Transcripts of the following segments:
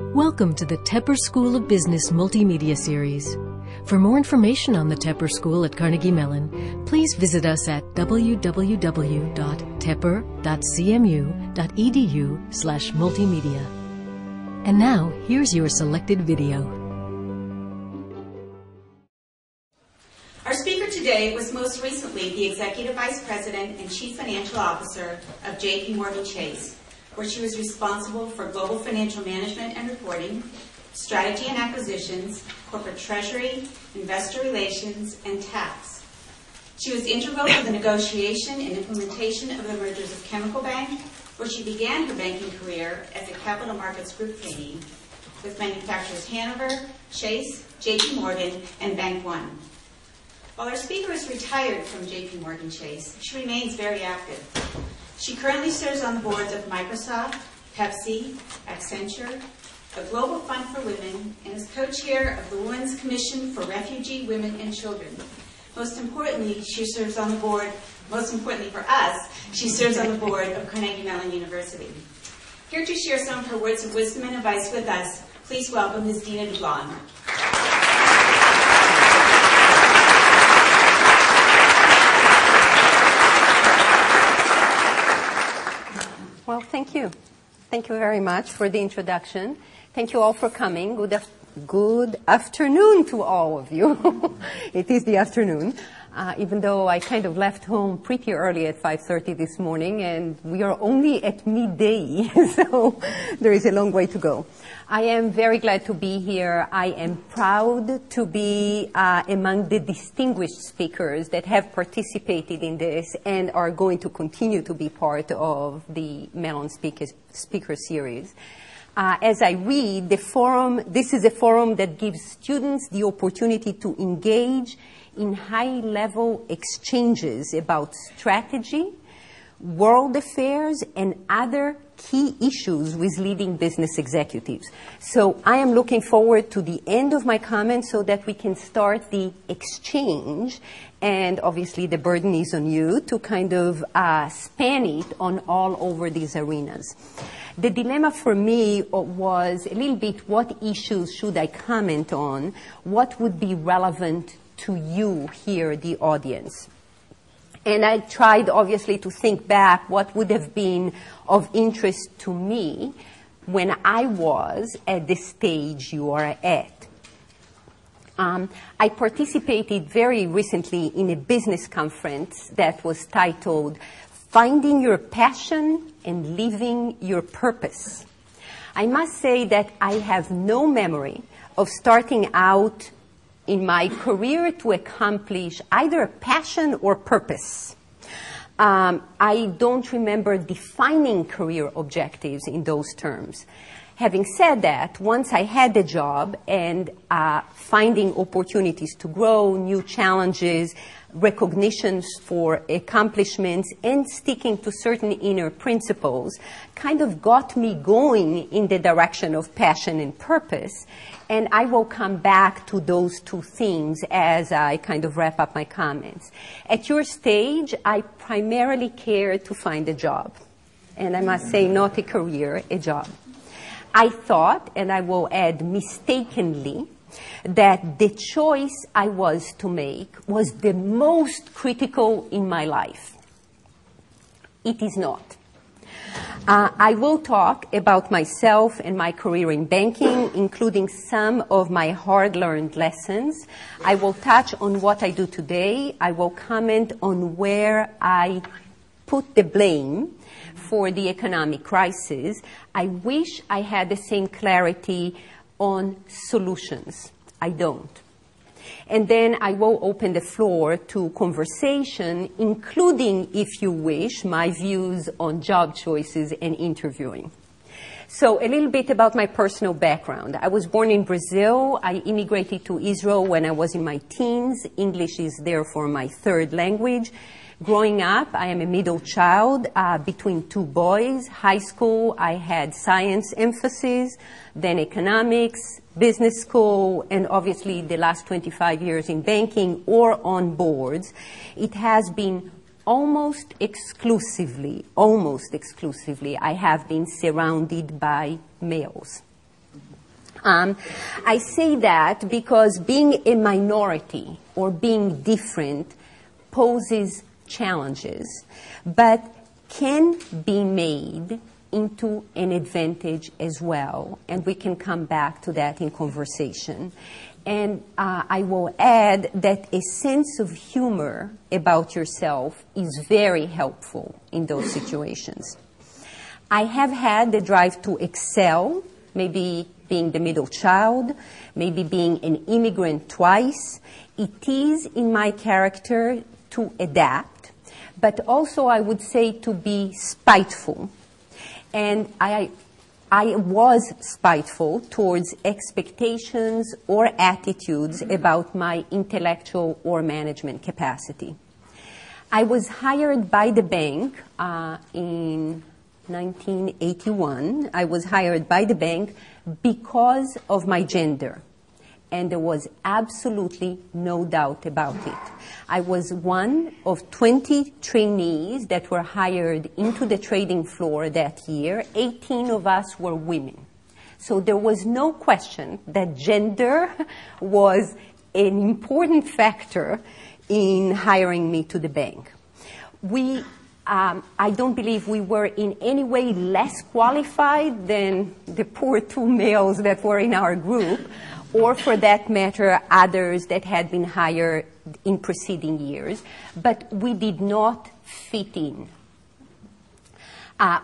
Welcome to the Tepper School of Business Multimedia Series. For more information on the Tepper School at Carnegie Mellon, please visit us at www.tepper.cmu.edu/multimedia. And now, here's your selected video. Our speaker today was most recently the Executive Vice President and Chief Financial Officer of JPMorgan Chase, where she was responsible for global financial management and reporting, strategy and acquisitions, corporate treasury, investor relations, and tax. She was integral to the negotiation and implementation of the mergers of Chemical Bank, where she began her banking career as a capital markets group trainee with manufacturers Hanover, Chase, JPMorgan, and Bank One. While our speaker is retired from JPMorgan Chase, she remains very active. She currently serves on the boards of Microsoft, Pepsi, Accenture, the Global Fund for Women, and is co-chair of the Women's Commission for Refugee Women and Children. Most importantly, she serves on the board, most importantly for us, she serves on the board of Carnegie Mellon University. Here to share some of her words of wisdom and advice with us, please welcome Ms. Dina Dublon. Well, thank you. Thank you very much for the introduction. Thank you all for coming. Good afternoon to all of you. It is the afternoon, even though I kind of left home pretty early at 5:30 this morning, and we are only at midday, so there is a long way to go. I am very glad to be here. I am proud to be among the distinguished speakers that have participated in this and are going to continue to be part of the Mellon Speaker Series. As I read, this is a forum that gives students the opportunity to engage in high-level exchanges about strategy, world affairs, and other key issues with leading business executives. So I am looking forward to the end of my comments so that we can start the exchange. And obviously the burden is on you to kind of span it on all over these arenas. The dilemma for me was a little bit, what issues should I comment on? What would be relevant to you here, the audience? And I tried, obviously, to think back what would have been of interest to me when I was at the stage you are at. I participated very recently in a business conference that was titled Finding Your Passion and Living Your Purpose. I must say that I have no memory of starting out in my career to accomplish either a passion or purpose. I don't remember defining career objectives in those terms. Having said that, once I had a job and finding opportunities to grow, new challenges, recognitions for accomplishments, and sticking to certain inner principles kind of got me going in the direction of passion and purpose. And I will come back to those two things as I kind of wrap up my comments. At your stage, I primarily care to find a job. And I must say, not a career, a job. I thought, and I will add mistakenly, that the choice I was to make was the most critical in my life. It is not. I will talk about myself and my career in banking, including some of my hard-learned lessons. I will touch on what I do today. I will comment on where I put the blame for the economic crisis. I wish I had the same clarity on solutions. I don't. And then I will open the floor to conversation, including, if you wish, my views on job choices and interviewing. So a little bit about my personal background. I was born in Brazil. I immigrated to Israel when I was in my teens. English is therefore my third language. Growing up, I am a middle child between two boys. High school, I had science emphasis, then economics, business school, and obviously the last 25 years in banking or on boards. It has been almost exclusively, I have been surrounded by males. I say that because being a minority or being different poses challenges, but can be made into an advantage as well, and we can come back to that in conversation. And I will add that a sense of humor about yourself is very helpful in those situations. I have had the drive to excel, maybe being the middle child, maybe being an immigrant twice. It is in my character to adapt, but also I would say to be spiteful. And I was spiteful towards expectations or attitudes about my intellectual or management capacity. I was hired by the bank in 1981. I was hired by the bank because of my gender. And there was absolutely no doubt about it. I was one of 20 trainees that were hired into the trading floor that year. 18 of us were women. So there was no question that gender was an important factor in hiring me to the bank. I don't believe we were in any way less qualified than the poor two males that were in our group, or for that matter, others that had been hired in preceding years, but we did not fit in.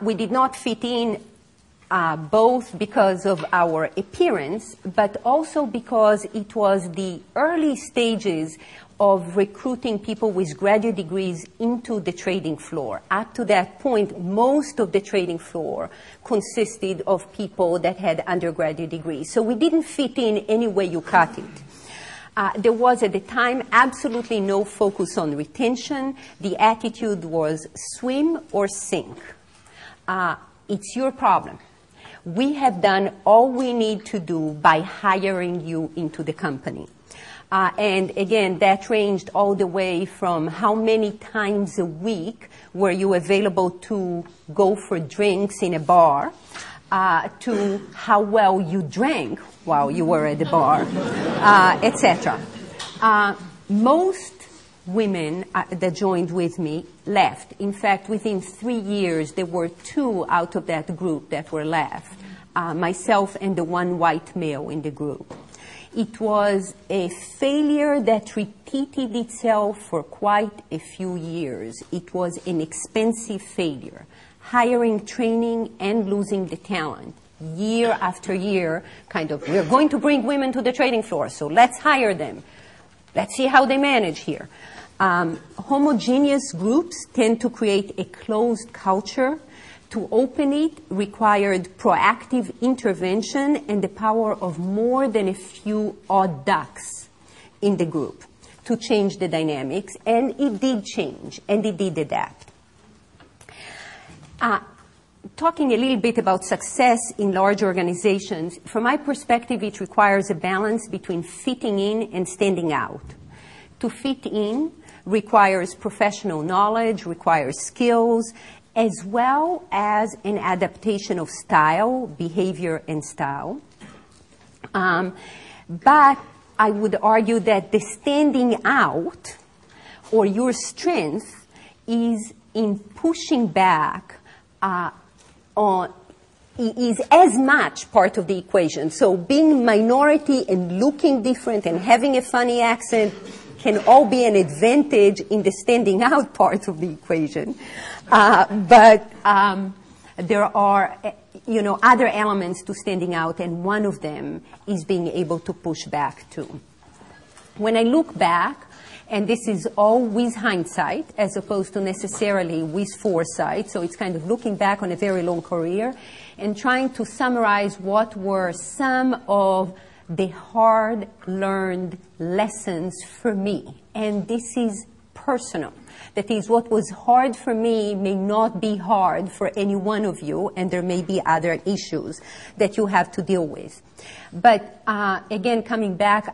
We did not fit in both because of our appearance, but also because it was the early stages of recruiting people with graduate degrees into the trading floor. Up to that point, most of the trading floor consisted of people that had undergraduate degrees. So we didn't fit in any way you cut it. There was at the time absolutely no focus on retention. The attitude was swim or sink. It's your problem. We have done all we need to do by hiring you into the company. And again, that ranged all the way from how many times a week were you available to go for drinks in a bar, to how well you drank while you were at the bar, etc. Most women that joined with me left. In fact, within 3 years, there were 2 out of that group that were left, myself and the one white male in the group. It was a failure that repeated itself for quite a few years. It was an expensive failure, hiring, training, and losing the talent. Year after year, kind of, we're going to bring women to the trading floor, so let's hire them. Let's see how they manage here. Homogeneous groups tend to create a closed culture. To open it required proactive intervention and the power of more than a few odd ducks in the group to change the dynamics, and it did change, and it did adapt. Talking a little bit about success in large organizations, from my perspective, it requires a balance between fitting in and standing out. To fit in requires professional knowledge, requires skills, as well as an adaptation of style, behavior, and style. But I would argue that the standing out, or your strength, is in pushing back is as much part of the equation. So being minority and looking different and having a funny accent can all be an advantage in the standing out part of the equation. But there are, other elements to standing out, and one of them is being able to push back too. When I look back, and this is all with hindsight as opposed to necessarily with foresight, so it's kind of looking back on a very long career and trying to summarize what were some of the hard-learned lessons for me. And this is personal. That is, what was hard for me may not be hard for any one of you, and there may be other issues that you have to deal with. But again, coming back,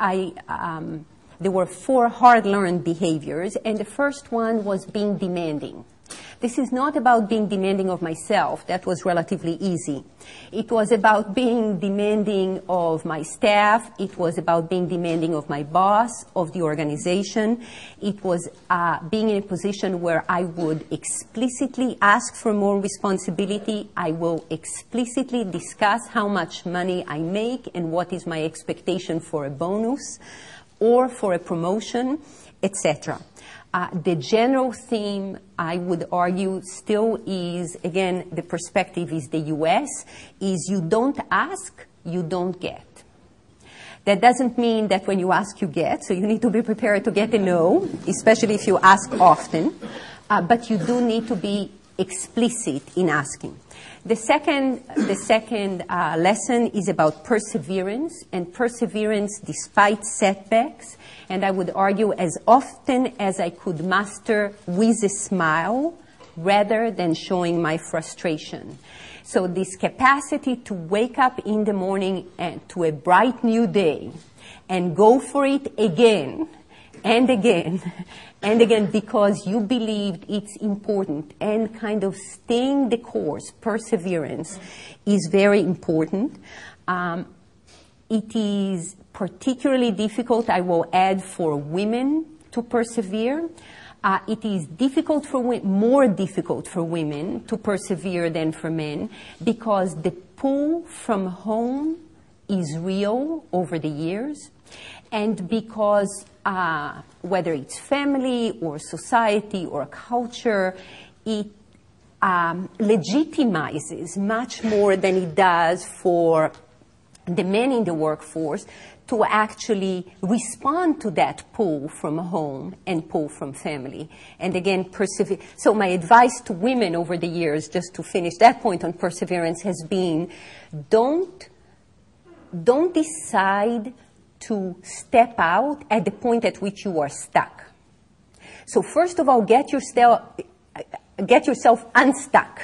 there were 4 hard-learned behaviors, and the first one was being demanding. This is not about being demanding of myself. That was relatively easy. It was about being demanding of my staff. It was about being demanding of my boss, of the organization. It was being in a position where I would explicitly ask for more responsibility. I will explicitly discuss how much money I make and what is my expectation for a bonus or for a promotion, etc. The general theme, I would argue, still is, again, the perspective is the U.S., is you don't ask, you don't get. That doesn't mean that when you ask, you get, so you need to be prepared to get a no, especially if you ask often, but you do need to be explicit in asking. The second lesson is about perseverance, and perseverance despite setbacks, and I would argue as often as I could master with a smile rather than showing my frustration. So this capacity to wake up in the morning and to a bright new day and go for it again and again and again because you believed it's important, and kind of staying the course, perseverance, is very important. It is particularly difficult, I will add, for women to persevere. It is difficult for more difficult for women to persevere than for men because the pull from home is real over the years, and because whether it's family or society or culture, it legitimizes much more than it does for the men in the workforce to actually respond to that pull from home and pull from family. And again, persevere. So my advice to women over the years, just to finish that point on perseverance, has been don't decide to step out at the point at which you are stuck. So first of all, get yourself unstuck.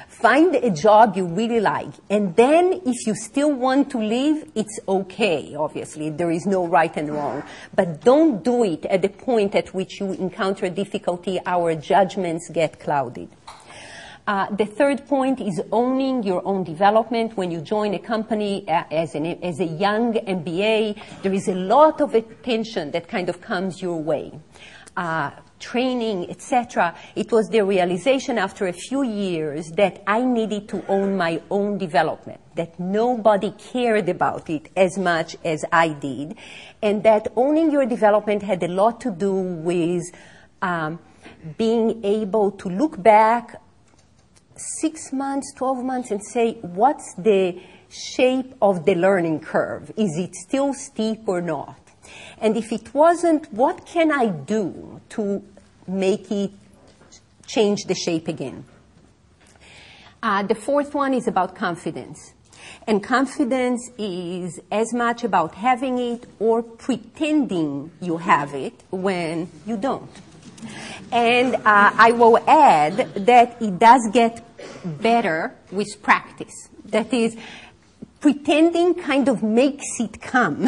Find a job you really like. And then if you still want to leave, it's okay, obviously. There is no right and wrong. But don't do it at the point at which you encounter difficulty. Our judgments get clouded. The third point is owning your own development. When you join a company as a young MBA, there is a lot of attention that kind of comes your way. Training, etc. It was the realization after a few years that I needed to own my own development, that nobody cared about it as much as I did, and that owning your development had a lot to do with being able to look back 6 months, 12 months and say, what's the shape of the learning curve? Is it still steep or not? And if it wasn't, what can I do to make it change the shape again? The fourth one is about confidence. And confidence is as much about having it or pretending you have it when you don't. And I will add that it does get better with practice. That is, pretending kind of makes it come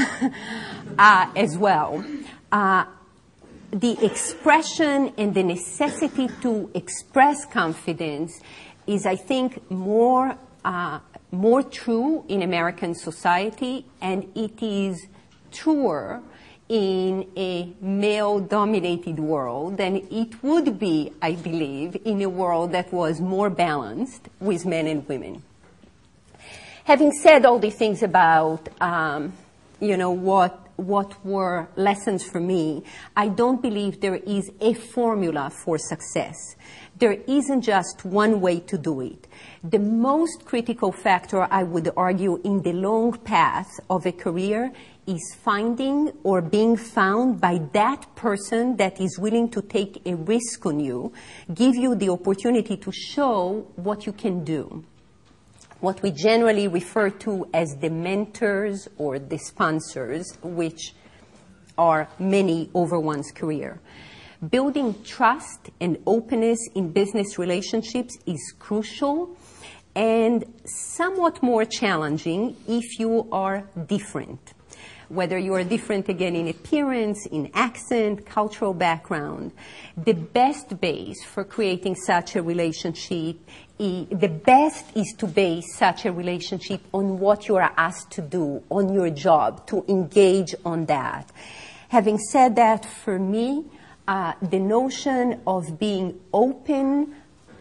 as well. The expression and the necessity to express confidence is, I think, more true in American society, and it is truer in a male-dominated world than it would be, I believe, in a world that was more balanced with men and women. Having said all these things about, what were lessons for me, I don't believe there is a formula for success. There isn't just one way to do it. The most critical factor, I would argue, in the long path of a career is finding or being found by that person that is willing to take a risk on you, give you the opportunity to show what you can do. What we generally refer to as the mentors or the sponsors, which are many over one's career. Building trust and openness in business relationships is crucial and somewhat more challenging if you are different. whether you are different again in appearance, in accent, cultural background. The best base for creating such a relationship, the best is to base such a relationship on what you are asked to do, on your job, to engage on that. Having said that, for me, the notion of being open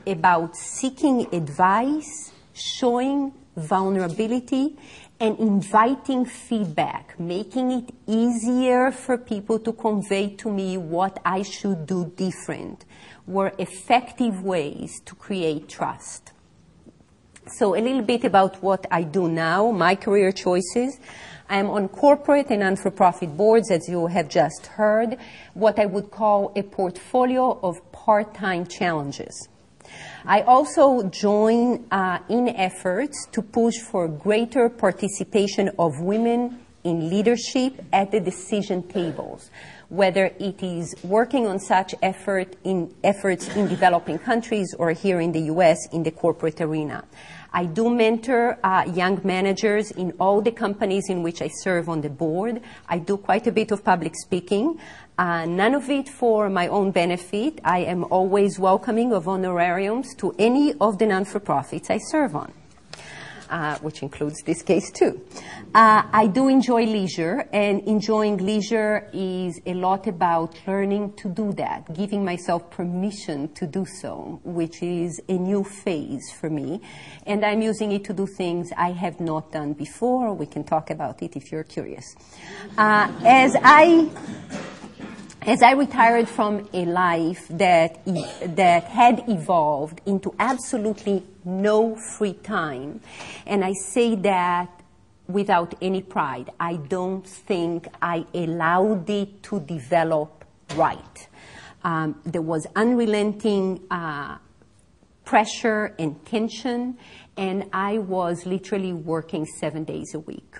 about seeking advice, showing vulnerability, and inviting feedback, making it easier for people to convey to me what I should do different, were effective ways to create trust. So a little bit about what I do now, my career choices. I'm on corporate and non-for-profit boards, as you have just heard, what I would call a portfolio of part-time challenges. I also join in efforts to push for greater participation of women in leadership at the decision tables, whether it is working on such efforts in developing countries or here in the U.S. in the corporate arena. I do mentor young managers in all the companies in which I serve on the board. I do quite a bit of public speaking. None of it for my own benefit. I am always welcoming of honorariums to any of the non-for-profits I serve on, which includes this case too. I do enjoy leisure, and enjoying leisure is a lot about learning to do that, giving myself permission to do so, which is a new phase for me. And I'm using it to do things I have not done before. We can talk about it if you're curious. As I retired from a life that had evolved into absolutely no free time, and I say that without any pride, I don't think I allowed it to develop right. There was unrelenting pressure and tension, and I was literally working 7 days a week.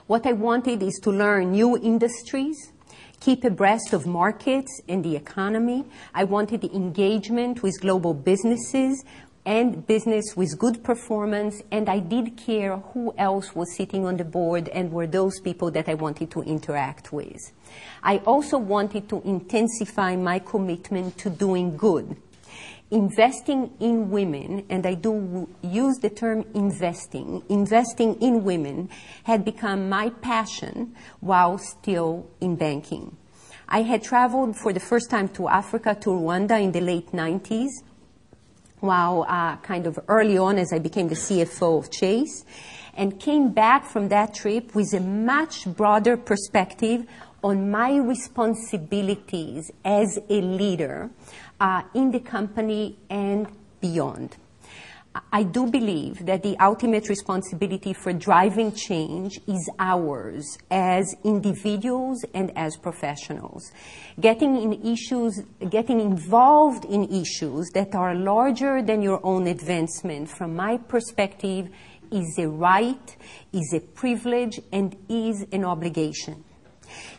What I wanted is to learn new industries, keep abreast of markets and the economy. I wanted the engagement with global businesses and business with good performance, and I did care who else was sitting on the board and were those people that I wanted to interact with. I also wanted to intensify my commitment to doing good. Investing in women, and I do use the term investing in women had become my passion while still in banking. I had traveled for the first time to Africa, to Rwanda in the late 90s, while kind of early on as I became the CFO of Chase, and came back from that trip with a much broader perspective on my responsibilities as a leader in the company and beyond. I do believe that the ultimate responsibility for driving change is ours as individuals and as professionals. Getting involved in issues that are larger than your own advancement, from my perspective, is a right, is a privilege, and is an obligation.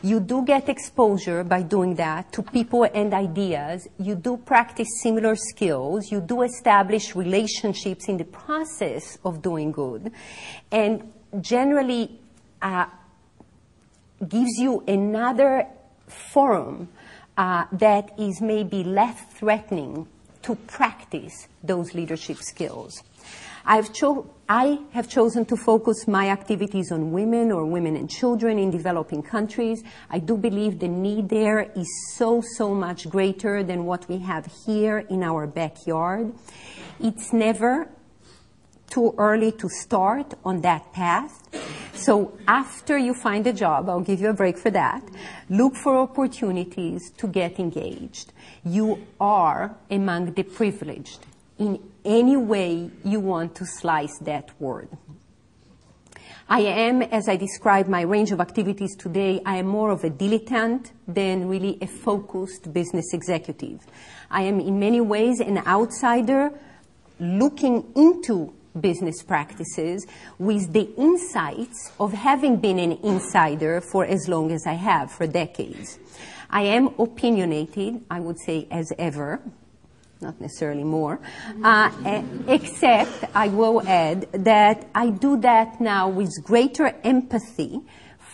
You do get exposure by doing that to people and ideas. You do practice similar skills. You do establish relationships in the process of doing good. And generally gives you another forum that is maybe less threatening to practice those leadership skills. I have chosen to focus my activities on women or women and children in developing countries. I do believe the need there is so much greater than what we have here in our backyard. It's never too early to start on that path. So after you find a job, I'll give you a break for that, look for opportunities to get engaged. You are among the privileged in any way you want to slice that word. I am, as I describe my range of activities today, I am more of a dilettante than really a focused business executive. I am in many ways an outsider looking into business practices with the insights of having been an insider for as long as I have, for decades. I am opinionated, I would say as ever, not necessarily more, except I will add that I do that now with greater empathy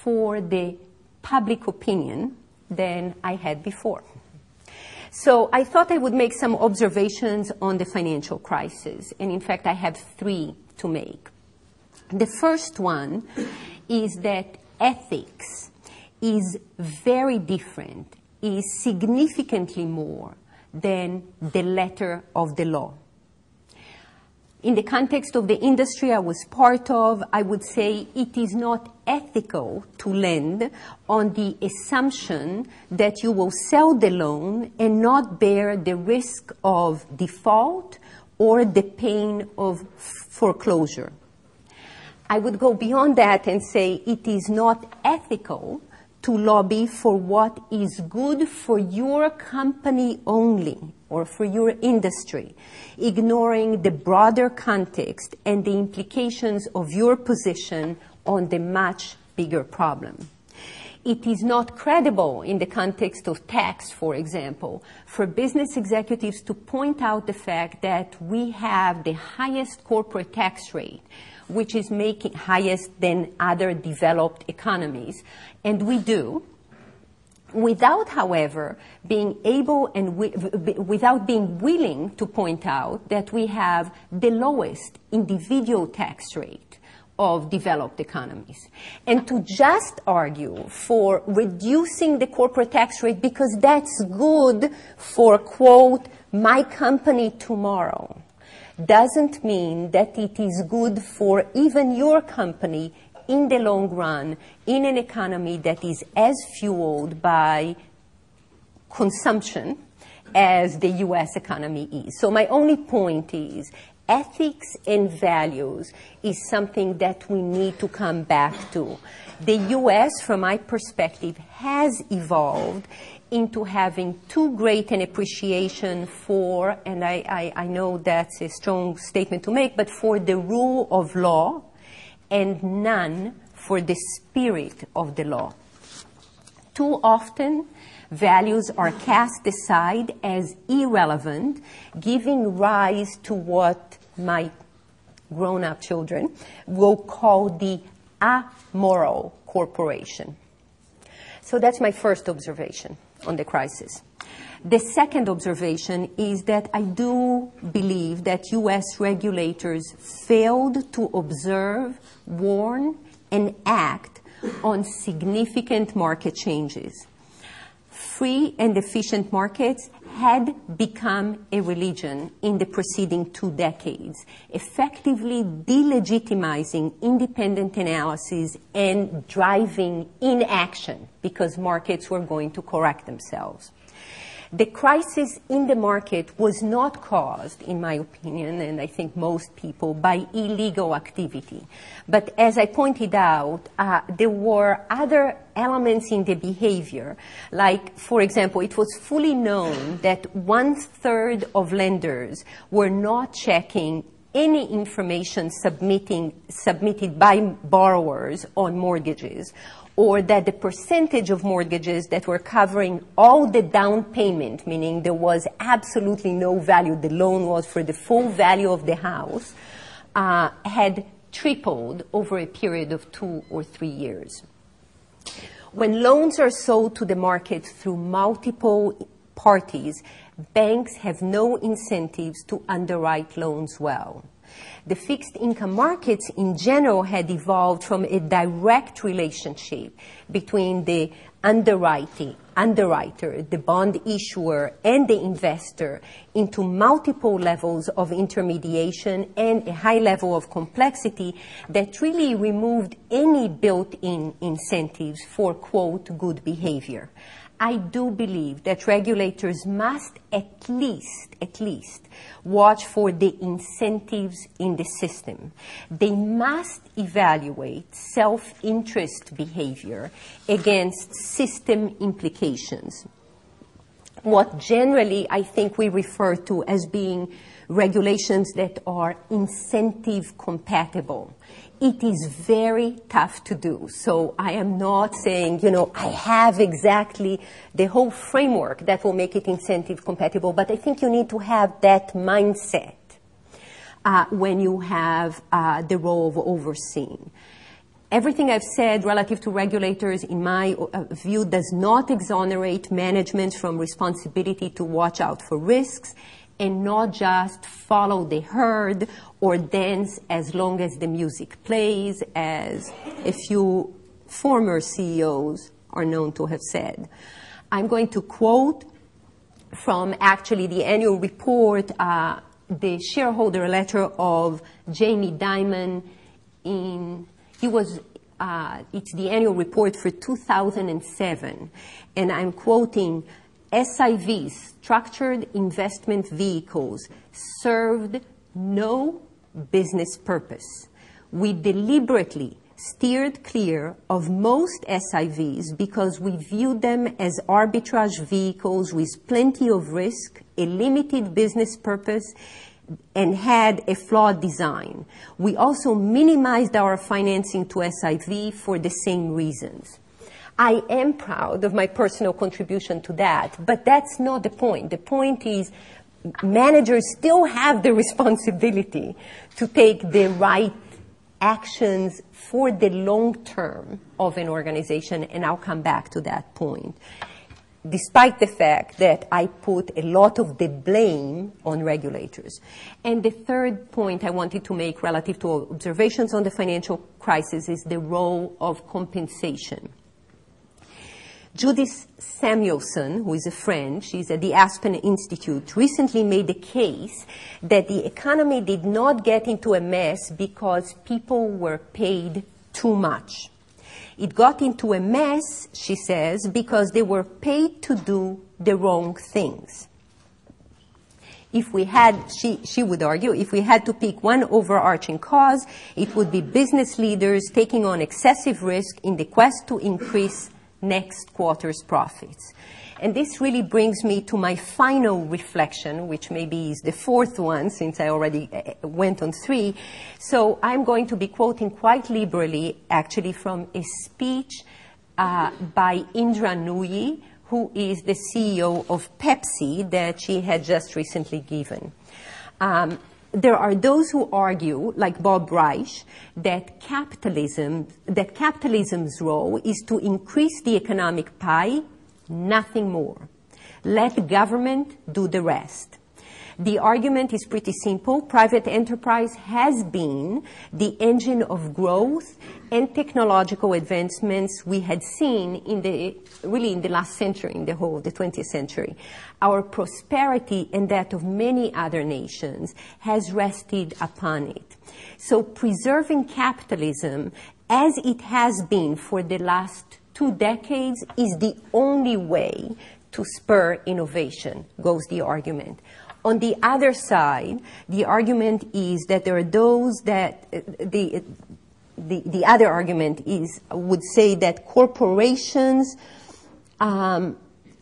for the public opinion than I had before. So I thought I would make some observations on the financial crisis, and in fact I have 3 to make. The first one is that ethics is very different, is significantly more than the letter of the law. In the context of the industry I was part of, I would say it is not ethical to lend on the assumption that you will sell the loan and not bear the risk of default or the pain of foreclosure. I would go beyond that and say it is not ethical to lobby for what is good for your company only or for your industry, ignoring the broader context and the implications of your position on the much bigger problem. It is not credible in the context of tax, for example, for business executives to point out the fact that we have the highest corporate tax rate, which is making highest than other developed economies, and we do, without, however, being able and without being willing to point out that we have the lowest individual tax rate of developed economies. And to just argue for reducing the corporate tax rate because that's good for, quote, my company tomorrow, doesn't mean that it is good for even your company in the long run in an economy that is as fueled by consumption as the U.S. economy is. So my only point is ethics and values is something that we need to come back to. The U.S., from my perspective, has evolved into having too great an appreciation for, and I know that's a strong statement to make, but for the rule of law and none for the spirit of the law. Too often, values are cast aside as irrelevant, giving rise to what my grown-up children will call the amoral corporation. So that's my first observation on the crisis. The second observation is that I do believe that U.S. regulators failed to observe, warn, and act on significant market changes. Free and efficient markets had become a religion in the preceding 2 decades, effectively delegitimizing independent analysis and driving inaction because markets were going to correct themselves. The crisis in the market was not caused, in my opinion, and I think most people, by illegal activity. But as I pointed out, there were other elements in the behavior. Like, for example, it was fully known that 1/3 of lenders were not checking any information submitted by borrowers on mortgages, or that the percentage of mortgages that were covering all the down payment, meaning there was absolutely no value, the loan was for the full value of the house, had tripled over a period of 2 or 3 years. When loans are sold to the market through multiple parties, banks have no incentives to underwrite loans well. The fixed income markets in general had evolved from a direct relationship between the underwriter, the bond issuer, and the investor into multiple levels of intermediation and a high level of complexity that really removed any built-in incentives for, quote, good behavior. I do believe that regulators must at least watch for the incentives in the system. They must evaluate self-interest behavior against system implications. What generally I think we refer to as being regulations that are incentive compatible. It is very tough to do. So I am not saying, I have exactly the whole framework that will make it incentive compatible, but I think you need to have that mindset when you have the role of overseeing. Everything I've said relative to regulators, in my view, does not exonerate management from responsibility to watch out for risks and not just follow the herd or dance as long as the music plays, as a few former CEOs are known to have said. I'm going to quote from actually the annual report, the shareholder letter of Jamie Dimon it's the annual report for 2007, and I'm quoting, SIVs, structured investment vehicles, served no business purpose. We deliberately steered clear of most SIVs because we viewed them as arbitrage vehicles with plenty of risk, a limited business purpose, and had a flawed design. We also minimized our financing to SIV for the same reasons. I am proud of my personal contribution to that, but that's not the point. The point is managers still have the responsibility to take the right actions for the long term of an organization, and I'll come back to that point, despite the fact that I put a lot of the blame on regulators. And the third point I wanted to make relative to observations on the financial crisis is the role of compensation. Judith Samuelson, who is a friend, she's at the Aspen Institute, recently made a case that the economy did not get into a mess because people were paid too much. It got into a mess, she says, because they were paid to do the wrong things. If we had, she would argue, if we had to pick one overarching cause, it would be business leaders taking on excessive risk in the quest to increase next quarter's profits. And this really brings me to my final reflection, which maybe is the fourth one since I already went on three. So I'm going to be quoting quite liberally, actually, from a speech by Indra Nooyi, who is the CEO of Pepsi that she had just recently given. There are those who argue, like Bob Reich, that capitalism's role is to increase the economic pie, nothing more. Let government do the rest. The argument is pretty simple. Private enterprise has been the engine of growth and technological advancements we had seen in the last century, in the whole of the 20th century. Our prosperity and that of many other nations has rested upon it. So preserving capitalism as it has been for the last 2 decades is the only way to spur innovation, goes the argument. On the other side, the argument is that there are those that the other argument would say that corporations and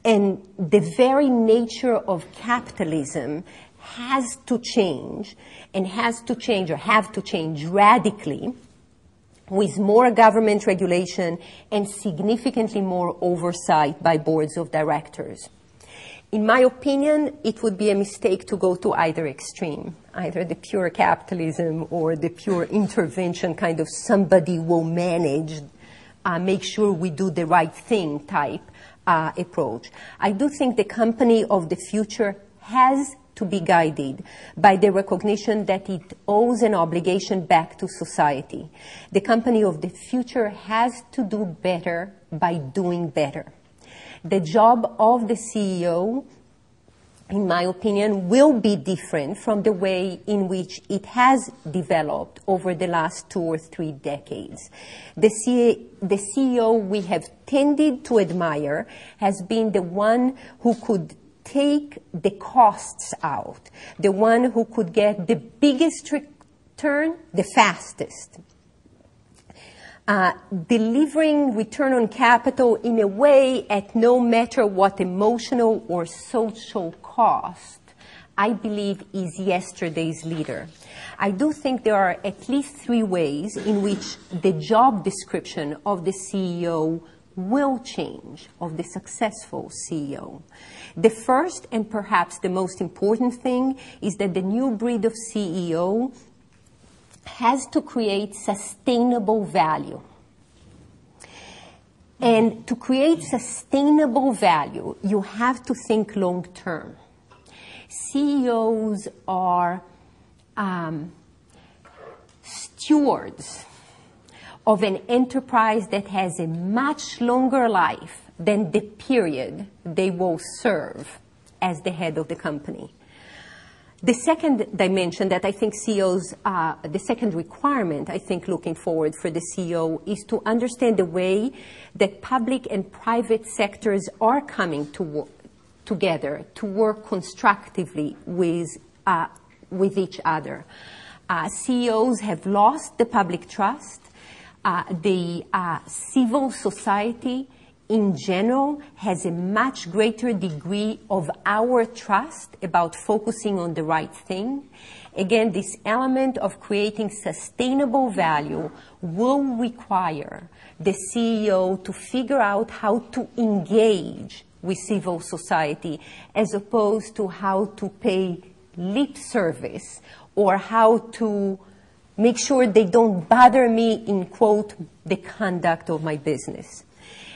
the very nature of capitalism has to change and have to change radically with more government regulation and significantly more oversight by boards of directors. In my opinion, it would be a mistake to go to either extreme, either the pure capitalism or the pure intervention kind of somebody will manage, make sure we do the right thing type approach. I do think the company of the future has to be guided by the recognition that it owes an obligation back to society. The company of the future has to do better by doing better. The job of the CEO, in my opinion, will be different from the way in which it has developed over the last 2 or 3 decades. The CEO we have tended to admire has been the one who could take the costs out, the one who could get the biggest return the fastest. Delivering return on capital in a way at no matter what emotional or social cost, I believe is yesterday's leader. I do think there are at least 3 ways in which the job description of the CEO will change, of the successful CEO. The first and perhaps the most important thing is that the new breed of CEO has to create sustainable value. And to create sustainable value, you have to think long term. CEOs are stewards of an enterprise that has a much longer life than the period they will serve as the head of the company. The second dimension that I think CEOs, the second requirement I think looking forward for the CEO is to understand the way that public and private sectors are coming to together to work constructively with each other. CEOs have lost the public trust. The civil society in general has a much greater degree of our trust about focusing on the right thing. Again, this element of creating sustainable value will require the CEO to figure out how to engage with civil society as opposed to how to pay lip service or how to make sure they don't bother me in, quote, the conduct of my business.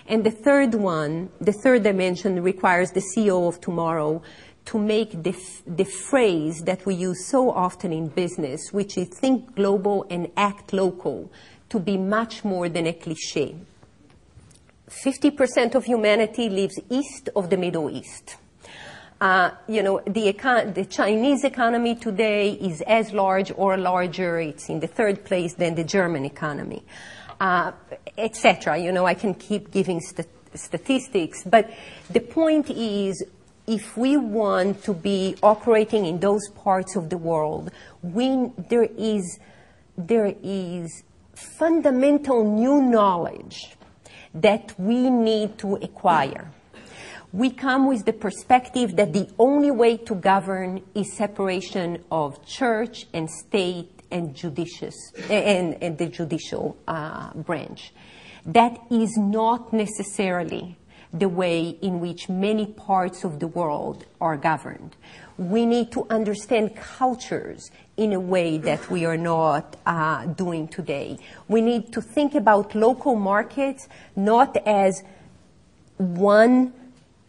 And the third one, the third dimension requires the CEO of tomorrow to make the phrase that we use so often in business, which is think global and act local, to be much more than a cliche. 50% of humanity lives east of the Middle East. The Chinese economy today is as large or larger. It's in the third place than the German economy, etc. I can keep giving statistics, but the point is, if we want to be operating in those parts of the world, there is fundamental new knowledge that we need to acquire. We come with the perspective that the only way to govern is separation of church and state and the judicial branch. That is not necessarily the way in which many parts of the world are governed. We need to understand cultures in a way that we are not doing today. We need to think about local markets not as one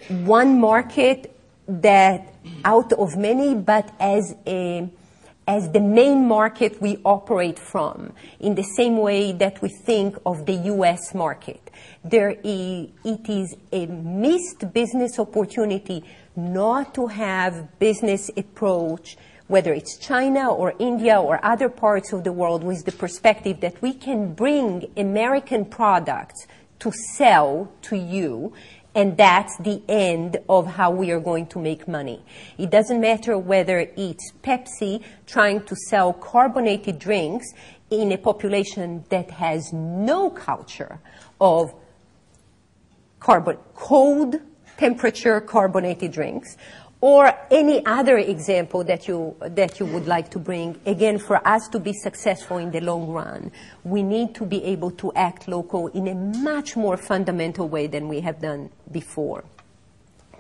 market that out of many, but as the main market we operate from, in the same way that we think of the U.S. market. It is a missed business opportunity not to have business approach, whether it's China or India or other parts of the world, with the perspective that we can bring American products to sell to you, and that's the end of how we are going to make money. It doesn't matter whether it's Pepsi trying to sell carbonated drinks in a population that has no culture of cold temperature carbonated drinks, or any other example that you would like to bring. Again, for us to be successful in the long run, we need to be able to act local in a much more fundamental way than we have done before.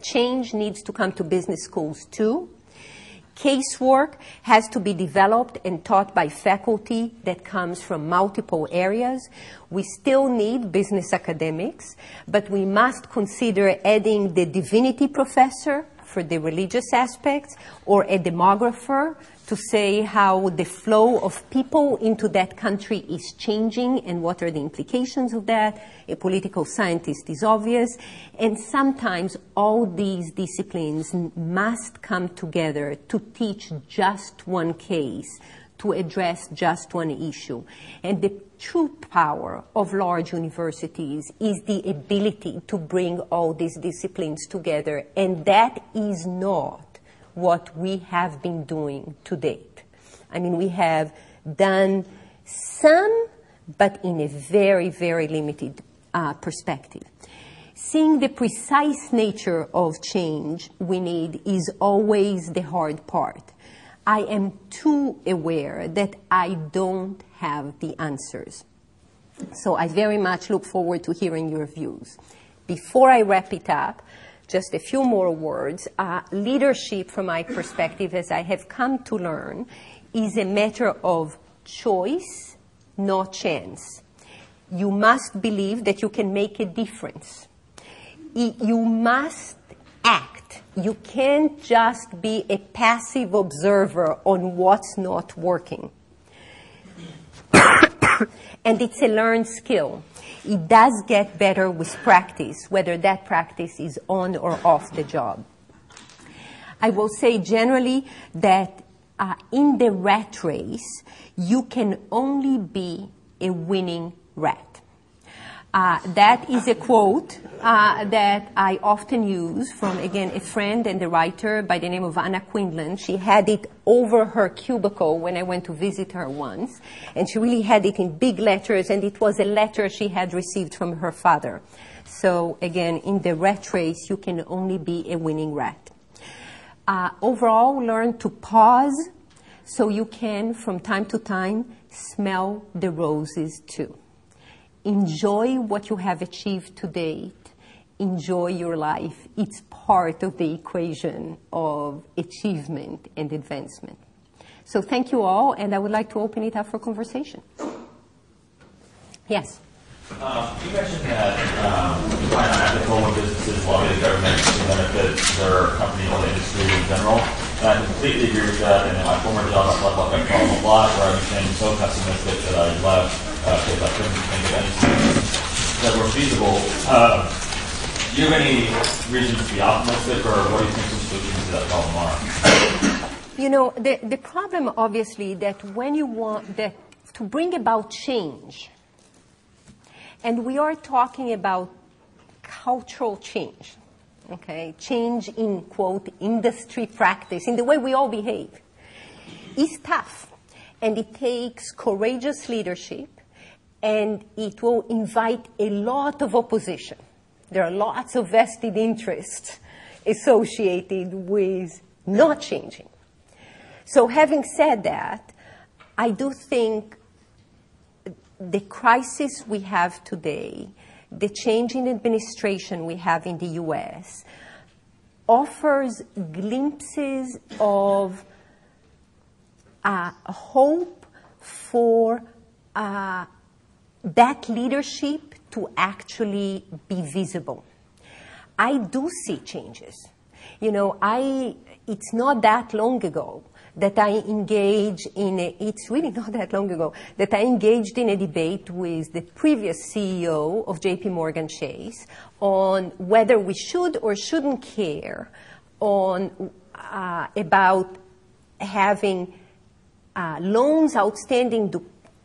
Change needs to come to business schools too. Casework has to be developed and taught by faculty that comes from multiple areas. We still need business academics, but we must consider adding the divinity professor for the religious aspects, or a demographer to say how the flow of people into that country is changing and what are the implications of that. A political scientist is obvious. And sometimes all these disciplines must come together to teach just one case, to address just one issue. And the true power of large universities is the ability to bring all these disciplines together, and that is not what we have been doing to date. I mean, we have done some, but in a very, very limited perspective. Seeing the precise nature of change we need is always the hard part. I am too aware that I don't have the answers. So I very much look forward to hearing your views. Before I wrap it up, just a few more words. Leadership, from my perspective, as I have come to learn, is a matter of choice, not chance. You must believe that you can make a difference. You must act. You can't just be a passive observer on what's not working. And it's a learned skill. It does get better with practice, whether that practice is on or off the job. I will say generally that in the rat race, you can only be a winning rat. That is a quote that I often use from, again, a friend and a writer by the name of Anna Quindlen. She had it over her cubicle when I went to visit her once, and she really had it in big letters, and it was a letter she had received from her father. So, again, in the rat race, you can only be a winning rat. Overall, learn to pause so you can, from time to time, smell the roses too. Enjoy what you have achieved to date. Enjoy your life. It's part of the equation of achievement and advancement. So thank you all, and I would like to open it up for conversation. Yes? You mentioned that you find unethical when businesses lobby the government to benefit their company or the industry in general. And I completely agree with that. And in my former job, I felt like I called a lot where I became so pessimistic that I left because I couldn't think of anything that were feasible. Do you have any reason to be optimistic, or what do you think some solutions to that problem are? You know, the problem, obviously, that when you want that to bring about change, and we are talking about cultural change, okay? Change in, quote, industry practice, in the way we all behave, is tough. And it takes courageous leadership, and it will invite a lot of opposition. There are lots of vested interests associated with not changing. So having said that, I do think the crisis we have today, the change in administration we have in the U.S., offers glimpses of hope for that leadership to actually be visible. I do see changes. You know, it's not that long ago that I engaged in it's really not that long ago that I engaged in a debate with the previous CEO of JPMorgan Chase on whether we should or shouldn't care on about having loans outstanding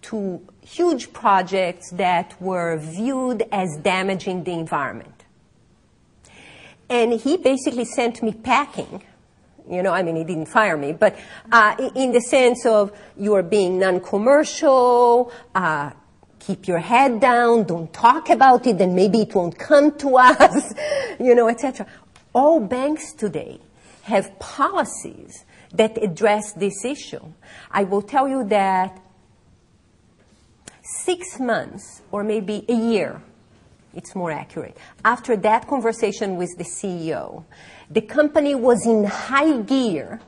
to huge projects that were viewed as damaging the environment. And he basically sent me packing. You know, I mean, he didn't fire me, but in the sense of you are being non-commercial, keep your head down, don't talk about it, then maybe it won't come to us, you know, etc. All banks today have policies that address this issue. I will tell you that 6 months or maybe a year, it's more accurate, after that conversation with the CEO, the company was in high gear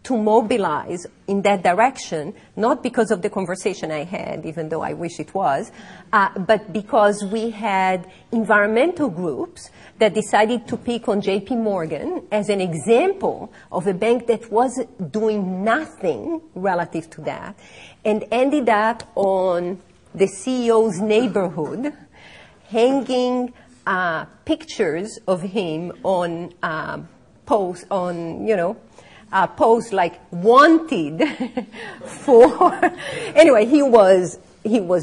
to mobilize in that direction, not because of the conversation I had, even though I wish it was, but because we had environmental groups that decided to pick on JPMorgan as an example of a bank that was doing nothing relative to that, and ended up on the CEO's neighborhood, hanging pictures of him on posts on, you know, posts like wanted for. Anyway, he was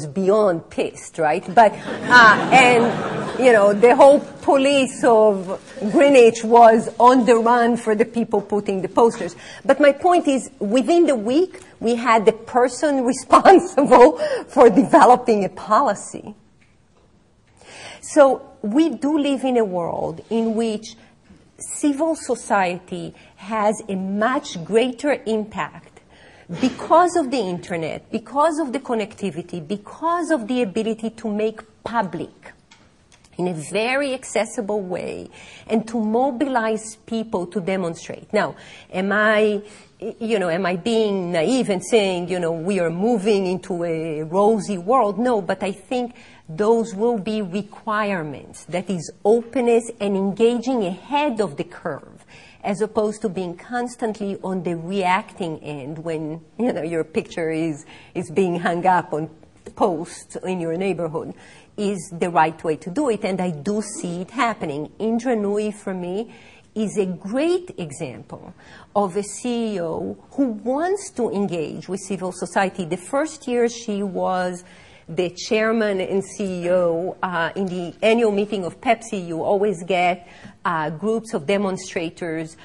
beyond pissed, right? But and you know, the whole police of Greenwich was on the run for the people putting the posters. But my point is, within the week, we had the person responsible for developing a policy. So we do live in a world in which civil society has a much greater impact because of the internet, because of the connectivity, because of the ability to make public in a very accessible way and to mobilize people to demonstrate. Now, am I being naive and saying, you know, we are moving into a rosy world? No, but I think those will be requirements. That is openness and engaging ahead of the curve, as opposed to being constantly on the reacting end when, you know, your picture is being hung up on posts in your neighborhood, is the right way to do it. And I do see it happening. Indra Nooyi, for me, is a great example of a CEO who wants to engage with civil society. The first year she was the chairman and CEO in the annual meeting of Pepsi, you always get groups of demonstrators,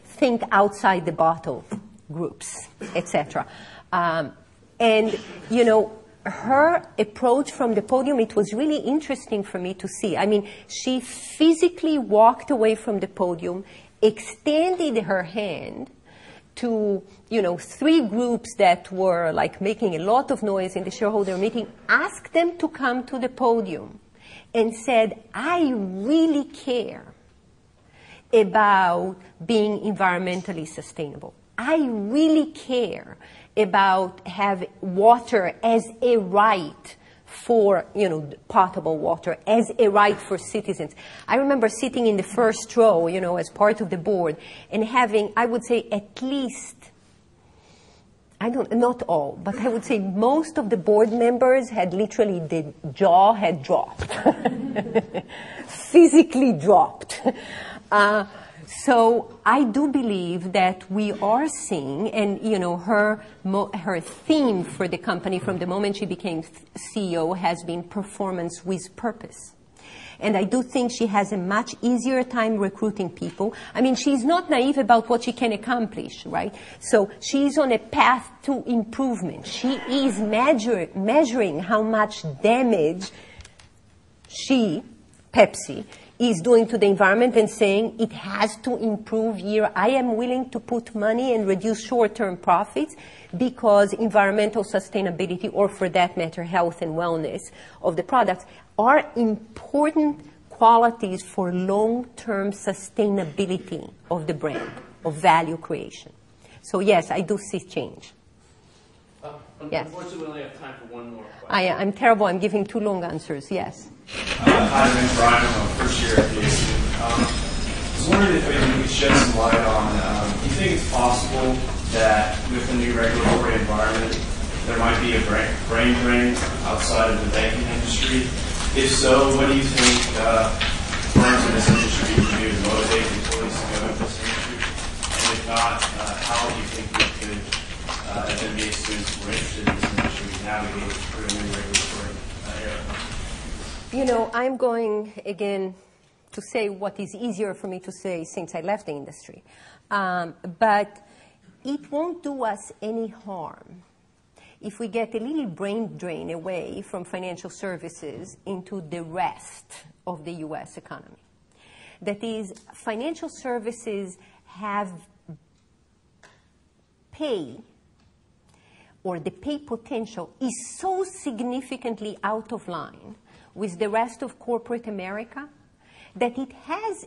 think outside the bottle groups, etc. And, you know, her approach from the podium, it was really interesting for me to see. I mean, she physically walked away from the podium, extended her hand to, you know, 3 groups that were like making a lot of noise in the shareholder meeting, asked them to come to the podium and said, I really care about being environmentally sustainable. I really care about have water as a right for, you know, potable water, as a right for citizens. I remember sitting in the first row, you know, as part of the board, and having, I would say, at least, not all, but I would say most of the board members had literally, the jaw had dropped, physically dropped. So I do believe that we are seeing, and, you know, her theme for the company from the moment she became CEO has been performance with purpose. And I do think she has a much easier time recruiting people. I mean, she's not naive about what she can accomplish, right? So she's on a path to improvement. She is measuring how much damage she, Pepsi, is doing to the environment and saying it has to improve year. I am willing to put money and reduce short-term profits because environmental sustainability, or for that matter, health and wellness of the products, are important qualities for long-term sustainability of the brand, of value creation. So yes, I do see change. Yes. Unfortunately, we only have time for one more question. I'm terrible. I'm giving too long answers. Yes. Hi, my name's Brian. I'm a first year at PhD. I was wondering if maybe you could shed some light on, do you think it's possible that with the new regulatory environment, there might be a brain drain outside of the banking industry? If so, what do you think firms in this industry can do to motivate employees to go into this industry? And if not, how do you think we could, as MBA students who are interested in this industry, navigate through a new regulatory era? You know, I'm going, again, to say what is easier for me to say since I left the industry. But it won't do us any harm if we get a little brain drain away from financial services into the rest of the U.S. economy. That is, financial services have pay, or the pay potential is so significantly out of line with the rest of corporate America that it has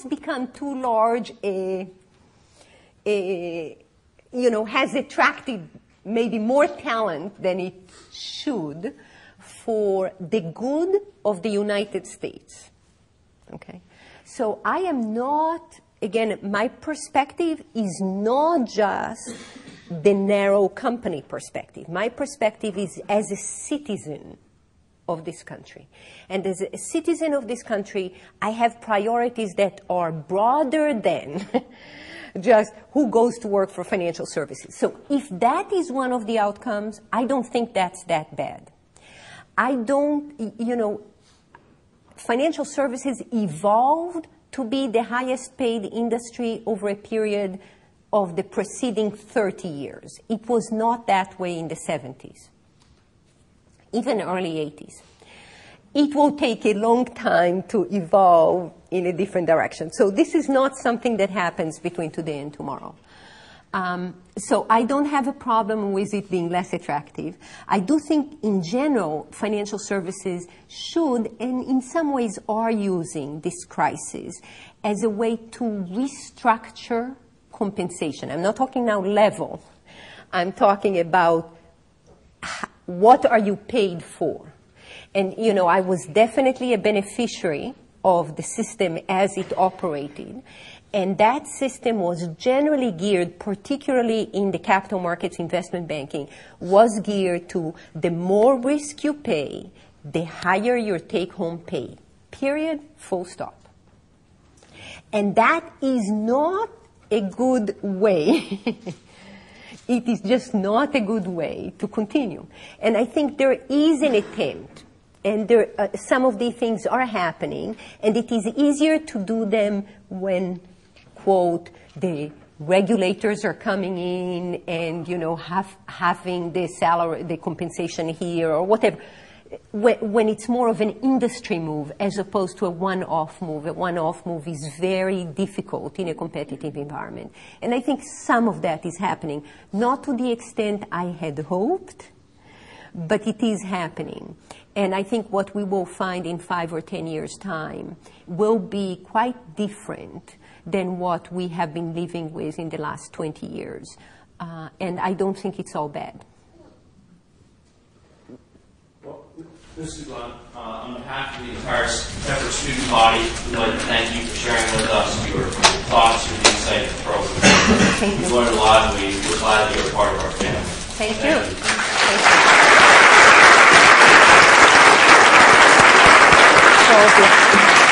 become too large has attracted maybe more talent than it should for the good of the United States. Okay? So I am not, again, my perspective is not just the narrow company perspective. My perspective is as a citizen of this country. And as a citizen of this country, I have priorities that are broader than just who goes to work for financial services. So if that is one of the outcomes, I don't think that's that bad. Financial services evolved to be the highest paid industry over a period of the preceding 30 years. It was not that way in the 70s. Even early 80s. It will take a long time to evolve in a different direction. So this is not something that happens between today and tomorrow. So I don't have a problem with it being less attractive. I do think, in general, financial services should, and in some ways are using this crisis as a way to restructure compensation. I'm not talking now level. I'm talking about what are you paid for? And, you know, I was definitely a beneficiary of the system as it operated. And that system was generally geared, particularly in the capital markets investment banking, was geared to the more risk you pay, the higher your take-home pay. Period, full stop. And that is not a good way. It is just not a good way to continue. And I think there is an attempt, and some of these things are happening, and it is easier to do them when, quote, the regulators are coming in and, you know, having the salary, the compensation here or whatever. When it's more of an industry move as opposed to a one-off move. A one-off move is very difficult in a competitive environment. And I think some of that is happening, not to the extent I had hoped, but it is happening. And I think what we will find in 5 or 10 years' time will be quite different than what we have been living with in the last 20 years. And I don't think it's all bad. Ms. Dublon, on behalf of the entire Tepper student body, we'd like to thank you for sharing with us your thoughts and insight of the program. Thank you. We've learned a lot, and we're glad that you're a part of our family. Thank you. Thank you.